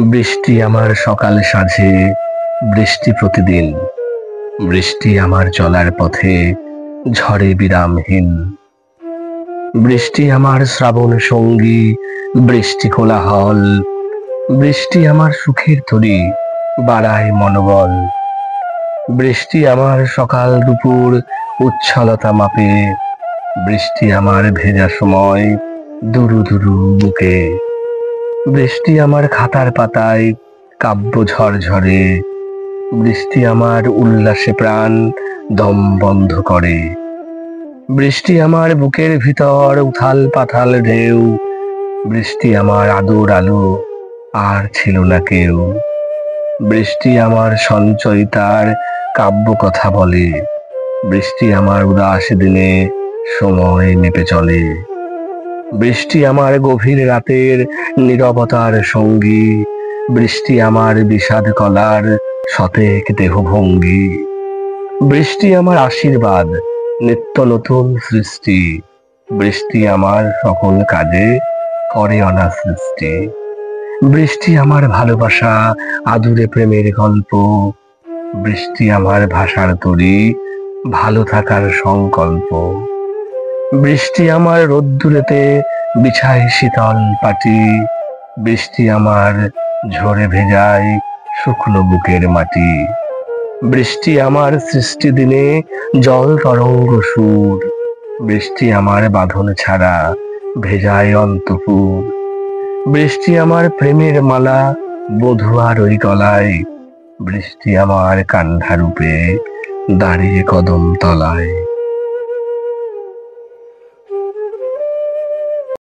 বৃষ্টি আমার সকাল সাজে, বৃষ্টি প্রতিদিন। বৃষ্টি আমার চলার পথে, ঝড়ে বিরামহীন। বৃষ্টি আমার শ্রাবণ সঙ্গী, বৃষ্টি কোলাহল। বৃষ্টি আমার সুখের তরী, বাড়ায় মনোবল। বৃষ্টি আমার সকাল দুপুর উচ্ছলতা মাপে। বৃষ্টি আমার ভেজা সময় দুরু দুরু বুকে। বৃষ্টি আমার খাতার পাতায় কাব্য ঝরঝরে। বৃষ্টি আমার উল্লাসে প্রাণ দম বন্ধ করে। বৃষ্টি আমার বুকের ভিতর উথাল পাথাল ঢেউ। বৃষ্টি আমার আদর আলো, আর ছিল না কেউ। বৃষ্টি আমার সঞ্চয়িতার কাব্য কথা বলে। বৃষ্টি আমার উদাস দিনে সময় মেপে চলে। বৃষ্টি আমার গভীর রাতের নীরবতার সঙ্গী। বৃষ্টি আমার বিষাদ কলার শতেক দেহভঙ্গি। বৃষ্টি আমার আশীর্বাদ, নিত্য নতুন সৃষ্টি। বৃষ্টি আমার সকল কাজে করে অনা সৃষ্টি। বৃষ্টি আমার ভালোবাসা, আদুরে প্রেমের গল্প। বৃষ্টি আমার ভাষার তরী, ভালো থাকার সংকল্প। বৃষ্টি আমার রোদ্দুরেতে বিছায় শীতল পাটি। বৃষ্টি আমার ঝরে ভেজায় শুকনো বুকের মাটি। বৃষ্টি আমার সৃষ্টি দিনে জল তরঙ্গ সুর। বৃষ্টি আমার বাঁধন ছাড়া ভেজায় অন্তপুর। বৃষ্টি আমার প্রেমের মালা, বধুয়ার ওই গলায়। বৃষ্টি আমার কান্ধারূপে দাঁড়িয়ে কদম তলায়।